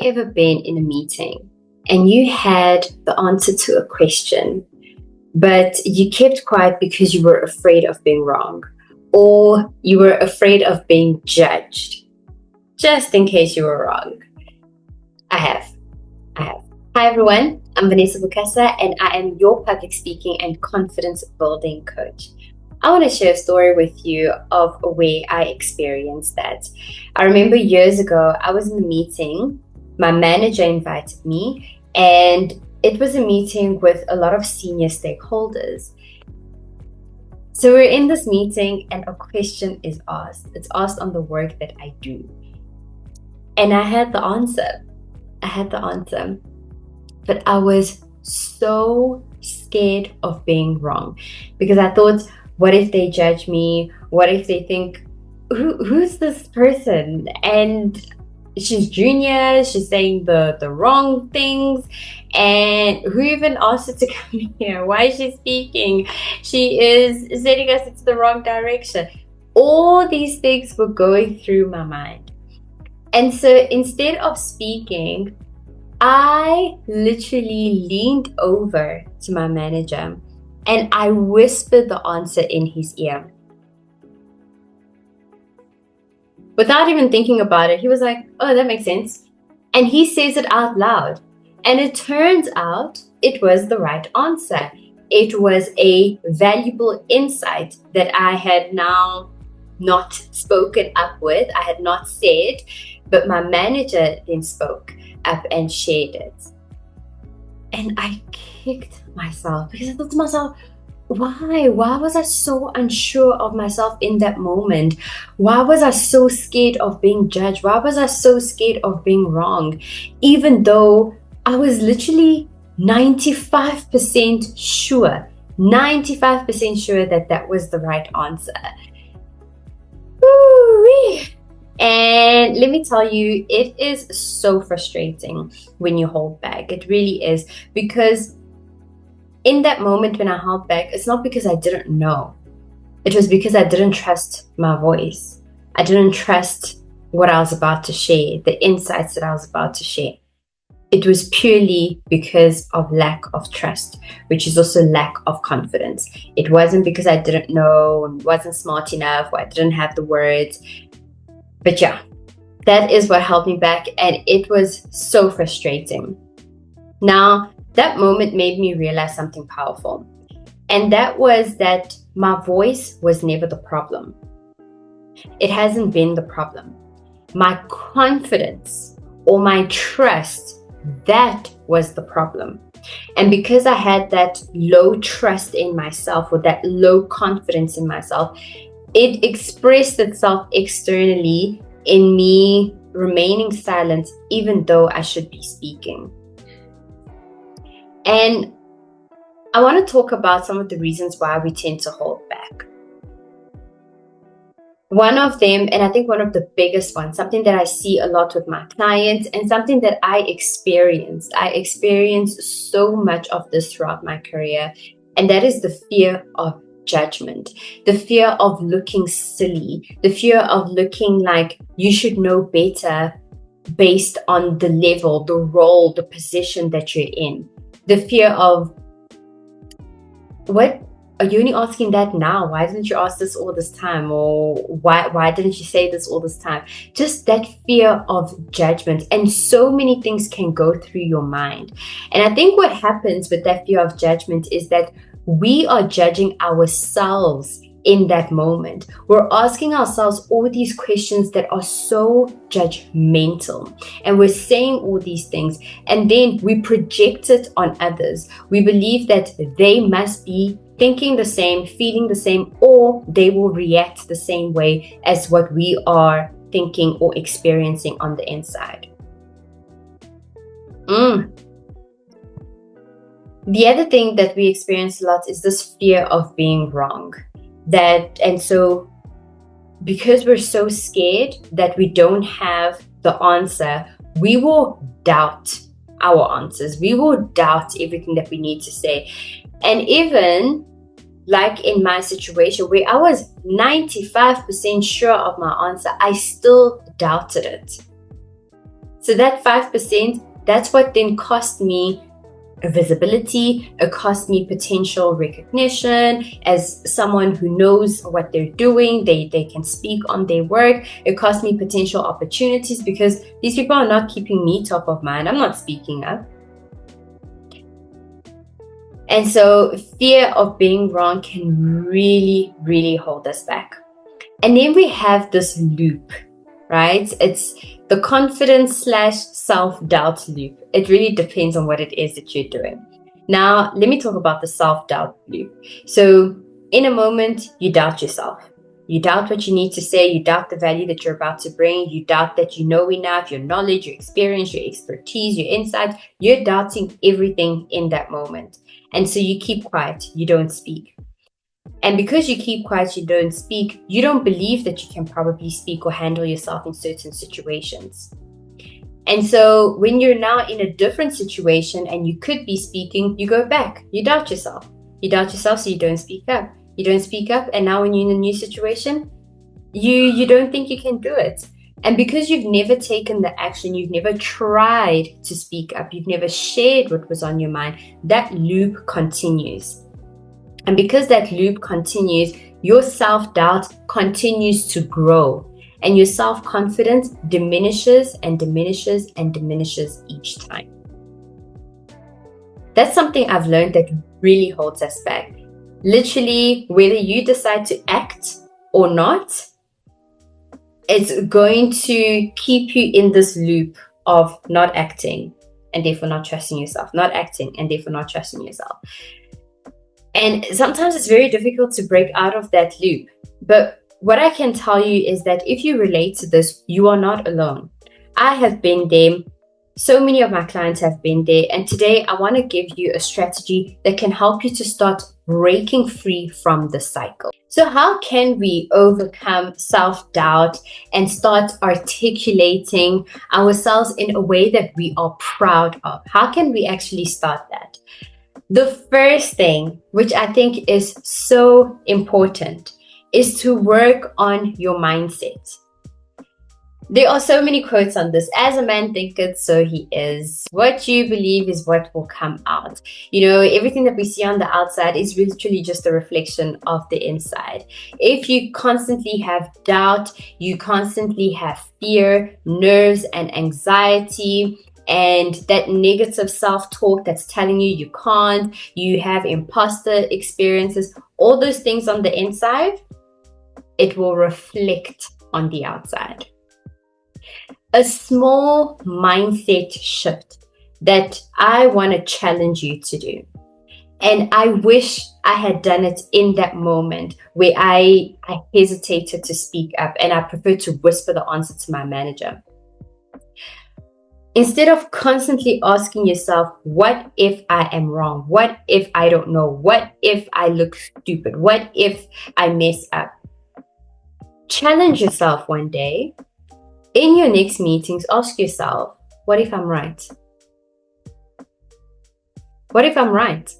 ever been in a meeting and you had the answer to a question, but you kept quiet because you were afraid of being wrong, or you were afraid of being judged, just in case you were wrong? I have. Hi everyone, I'm Vanessa Bukasa and I am your public speaking and confidence building coach. I want to share a story with you of where I experienced that. I remember years ago, I was in a meeting, my manager invited me, and it was a meeting with a lot of senior stakeholders. So we're in this meeting and a question is asked. It's asked on the work that I do. And I had the answer. But I was so scared of being wrong because I thought, what if they judge me? What if they think, who's this person? And she's junior, she's saying the wrong things. And who even asked her to come here? Why is she speaking? She is sending us into the wrong direction. All these things were going through my mind. And so instead of speaking, I literally leaned over to my manager and I whispered the answer in his ear. Without even thinking about it, he was like, oh, that makes sense. And he says it out loud. And it turns out it was the right answer. It was a valuable insight that I had now not spoken up with. I had not said, but my manager then spoke up and shared it. And I kicked myself because I thought to myself, why was I so unsure of myself in that moment? Why was I so scared of being judged? Why was I so scared of being wrong? Even though I was literally 95% sure that that was the right answer. Woo-wee. And let me tell you, it is so frustrating when you hold back. It really is, because in that moment when I held back, it's not because I didn't know. It was because I didn't trust my voice. I didn't trust what I was about to share, the insights that I was about to share. It was purely because of lack of trust, which is also lack of confidence. It wasn't because I didn't know and wasn't smart enough, or I didn't have the words. But yeah, that is what held me back, and it was so frustrating. Now, that moment made me realize something powerful, and that was that my voice was never the problem. It hasn't been the problem. My confidence or my trust, that was the problem. And because I had that low trust in myself, or that low confidence in myself, it expressed itself externally in me remaining silent, even though I should be speaking. And I want to talk about some of the reasons why we tend to hold back. One of them, and I think one of the biggest ones, something that I see a lot with my clients and something that I experienced so much of this throughout my career, and that is the fear of judgment, the fear of looking silly, the fear of looking like you should know better based on the level, the role, the position that you're in. The fear of, what are you only asking that now? Why didn't you ask this all this time? Or why didn't you say this all this time? Just that fear of judgment. And so many things can go through your mind. And I think what happens with that fear of judgment is that we are judging ourselves in that moment. We're asking ourselves all these questions that are so judgmental, and we're saying all these things, and then we project it on others. We believe that they must be thinking the same, feeling the same, or they will react the same way as what we are thinking or experiencing on the inside. The other thing that we experience a lot is this fear of being wrong. And so because we're so scared that we don't have the answer, we will doubt our answers. We will doubt everything that we need to say. And even like in my situation where I was 95% sure of my answer, I still doubted it. So that 5%, that's what then cost me visibility, it cost me potential recognition as someone who knows what they're doing, they can speak on their work. It cost me potential opportunities because these people are not keeping me top of mind. I'm not speaking up. And so fear of being wrong can really, really hold us back. And then we have this loop, right? It's the confidence / self-doubt loop. It really depends on what it is that you're doing. Now, let me talk about the self-doubt loop. So in a moment, you doubt yourself. You doubt what you need to say. You doubt the value that you're about to bring. You doubt that you know enough, your knowledge, your experience, your expertise, your insight. You're doubting everything in that moment. And so you keep quiet. You don't speak. And because you keep quiet, you don't speak, you don't believe that you can probably speak or handle yourself in certain situations. And so when you're now in a different situation and you could be speaking, you go back. You doubt yourself. You doubt yourself, so you don't speak up. You don't speak up, and now when you're in a new situation, you don't think you can do it. And because you've never taken the action, you've never tried to speak up, you've never shared what was on your mind, that loop continues. And because that loop continues, your self-doubt continues to grow, and your self-confidence diminishes and diminishes and diminishes each time. That's something I've learned that really holds us back. Literally, whether you decide to act or not, it's going to keep you in this loop of not acting and therefore not trusting yourself, not acting and therefore not trusting yourself. And sometimes it's very difficult to break out of that loop. But what I can tell you is that if you relate to this, you are not alone. I have been there. So many of my clients have been there. And today I want to give you a strategy that can help you to start breaking free from the cycle. So how can we overcome self-doubt and start articulating ourselves in a way that we are proud of? How can we actually start that? The first thing, which I think is so important, is to work on your mindset. There are so many quotes on this. As a man thinketh, so he is. What you believe is what will come out. You know, everything that we see on the outside is literally just a reflection of the inside. If you constantly have doubt, you constantly have fear, nerves, and anxiety, and that negative self-talk that's telling you you can't, you have imposter experiences, all those things on the inside, it will reflect on the outside. A small mindset shift that I want to challenge you to do. And I wish I had done it in that moment where I hesitated to speak up and I preferred to whisper the answer to my manager. Instead of constantly asking yourself, what if I am wrong? What if I don't know? What if I look stupid? What if I mess up? Challenge yourself one day. In your next meetings, ask yourself, what if I'm right? What if I'm right?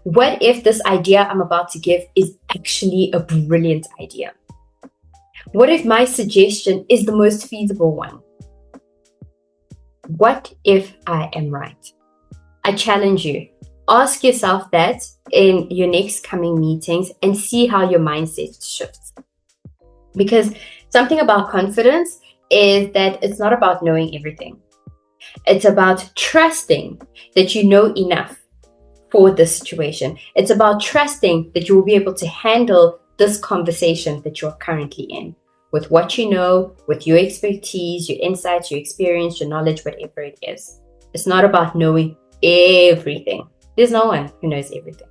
What if this idea I'm about to give is actually a brilliant idea? What if my suggestion is the most feasible one? What if I am right? I challenge you. Ask yourself that in your next coming meetings and see how your mindset shifts. Because something about confidence is that it's not about knowing everything. It's about trusting that you know enough for this situation. It's about trusting that you will be able to handle this conversation that you're currently in with what you know, with your expertise, your insights, your experience, your knowledge, whatever it is. It's not about knowing everything. There's no one who knows everything.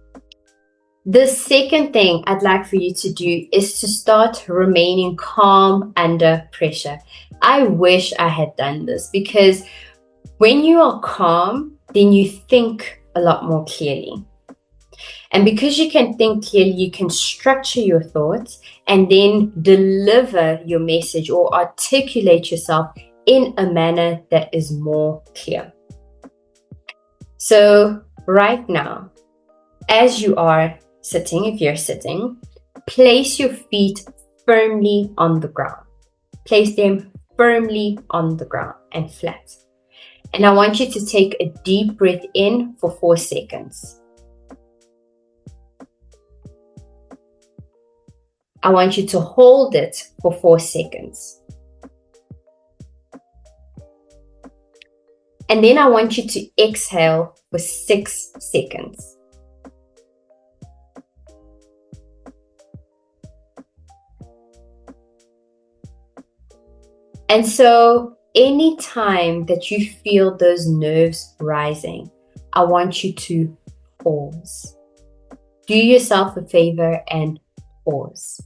The second thing I'd like for you to do is to start remaining calm under pressure. I wish I had done this because when you are calm, then you think a lot more clearly. And because you can think clearly, you can structure your thoughts and then deliver your message or articulate yourself in a manner that is more clear. So right now, as you are sitting, if you're sitting, place your feet firmly on the ground. Place them firmly on the ground and flat. And I want you to take a deep breath in for 4 seconds. I want you to hold it for 4 seconds. And then I want you to exhale for 6 seconds. And so anytime that you feel those nerves rising, I want you to pause. Do yourself a favor and pause.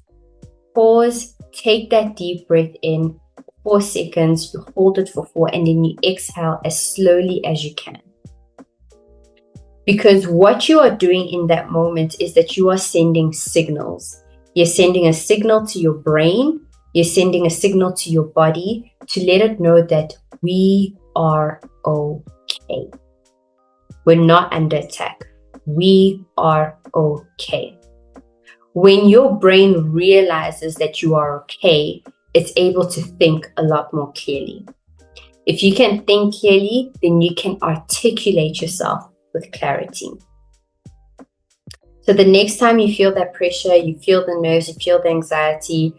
Pause, take that deep breath in, 4 seconds, you hold it for 4, and then you exhale as slowly as you can. Because what you are doing in that moment is that you are sending signals. You're sending a signal to your brain, you're sending a signal to your body to let it know that we are okay. We're not under attack. We are okay. When your brain realizes that you are okay, it's able to think a lot more clearly. If you can think clearly, then you can articulate yourself with clarity. So the next time you feel that pressure, you feel the nerves, you feel the anxiety,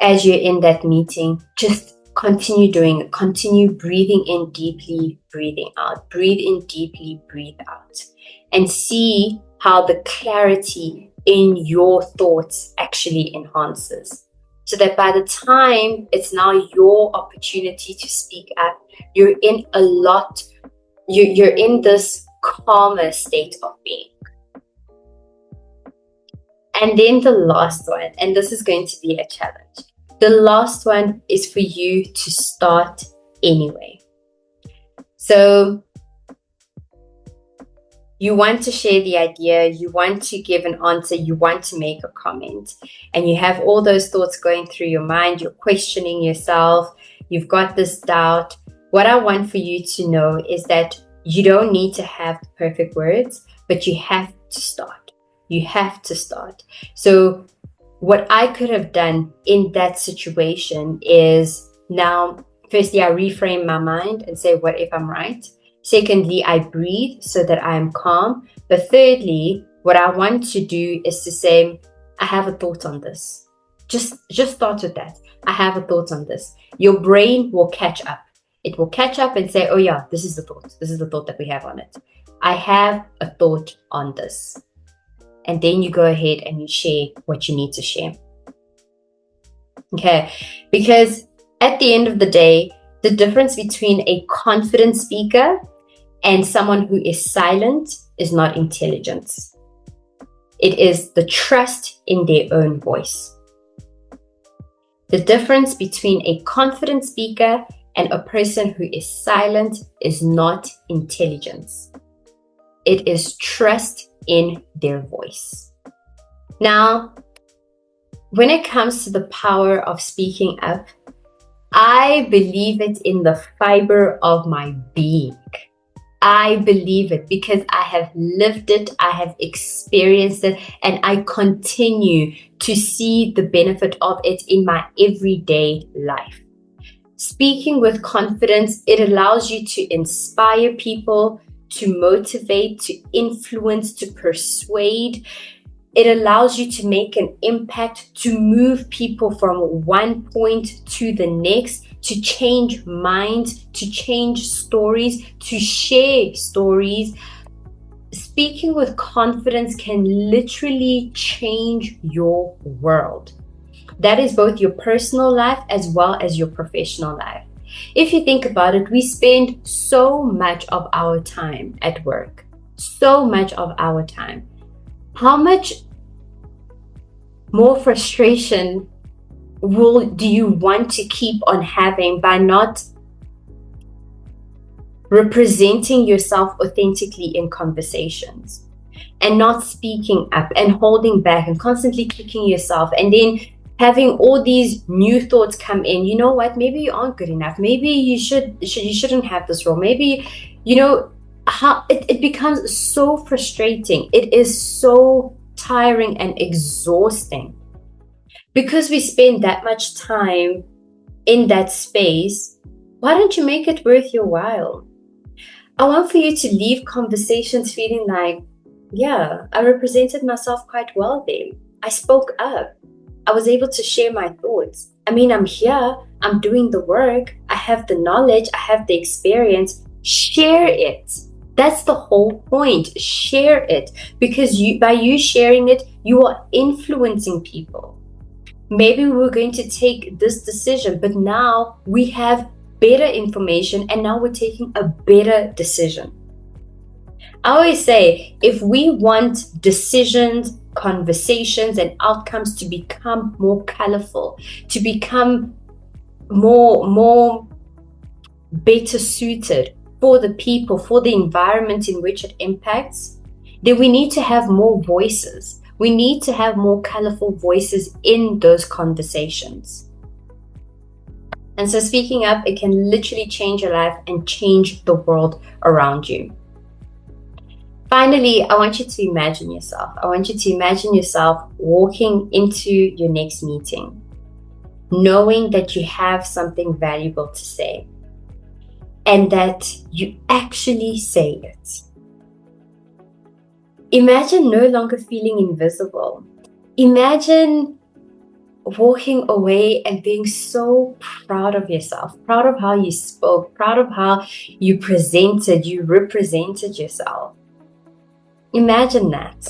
as you're in that meeting, just continue doing it. Continue breathing in deeply, breathing out. Breathe in deeply, breathe out. And see how the clarity in your thoughts actually enhances. So that by the time it's now your opportunity to speak up, you're in you're in this calmer state of being. And then the last one, and this is going to be a challenge. The last one is for you to start anyway. So you want to share the idea, you want to give an answer, you want to make a comment, and you have all those thoughts going through your mind, you're questioning yourself, you've got this doubt. What I want for you to know is that you don't need to have the perfect words, but you have to start. You have to start. So what I could have done in that situation is now, firstly, I reframe my mind and say, what if I'm right? Secondly, I breathe so that I am calm. But thirdly, what I want to do is to say, I have a thought on this. Just start with that. I have a thought on this. Your brain will catch up. It will catch up and say, oh yeah, this is the thought. This is the thought that we have on it. I have a thought on this. And then you go ahead and you share what you need to share. Okay, because at the end of the day, the difference between a confident speaker and someone who is silent is not intelligence. It is the trust in their own voice. The difference between a confident speaker and a person who is silent is not intelligence. It is trust in their voice. Now, when it comes to the power of speaking up, I believe it in the fiber of my being. I believe it because I have lived it, I have experienced it, and I continue to see the benefit of it in my everyday life. Speaking with confidence, it allows you to inspire people, to motivate, to influence, to persuade. It allows you to make an impact, to move people from one point to the next, to change minds, to change stories, to share stories. Speaking with confidence can literally change your world. That is both your personal life as well as your professional life. If you think about it, we spend so much of our time at work, so much of our time. How much more frustration do you want to keep on having by not representing yourself authentically in conversations and not speaking up and holding back and constantly kicking yourself and then having all these new thoughts come in? You know what, maybe you aren't good enough, maybe you shouldn't have this role, maybe, you know, how it becomes so frustrating. It is so tiring and exhausting because we spend that much time in that space why don't you make it worth your while? I want for you to leave conversations feeling like, yeah, I represented myself quite well there. I spoke up. I was able to share my thoughts. I mean, I'm here, I'm doing the work, I have the knowledge, I have the experience. Share it. That's the whole point. Share it, because by you sharing it, you are influencing people. Maybe we were going to take this decision, but now we have better information and now we're taking a better decision. I always say, if we want decisions, conversations, and outcomes to become more colorful, to become more better suited for the people, for the environment in which it impacts, then we need to have more voices. We need to have more colorful voices in those conversations. And so speaking up, it can literally change your life and change the world around you. Finally, I want you to imagine yourself. I want you to imagine yourself walking into your next meeting, knowing that you have something valuable to say and that you actually say it. Imagine no longer feeling invisible. Imagine walking away and being so proud of yourself, proud of how you spoke, proud of how you presented, you represented yourself. Imagine that.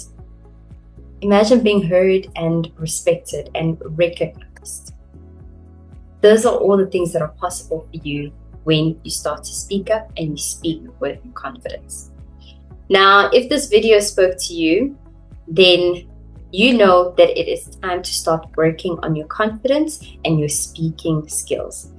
Imagine being heard and respected and recognized. Those are all the things that are possible for you when you start to speak up and you speak with confidence. Now, if this video spoke to you, then you know that it is time to start working on your confidence and your speaking skills.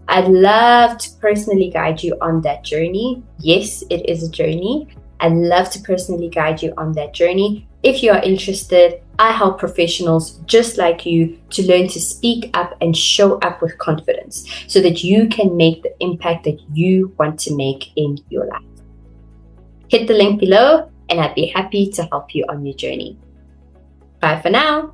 I'd love to personally guide you on that journey. Yes, it is a journey. I'd love to personally guide you on that journey. If you are interested, I help professionals just like you to learn to speak up and show up with confidence so that you can make the impact that you want to make in your life. Hit the link below and I'd be happy to help you on your journey. Bye for now.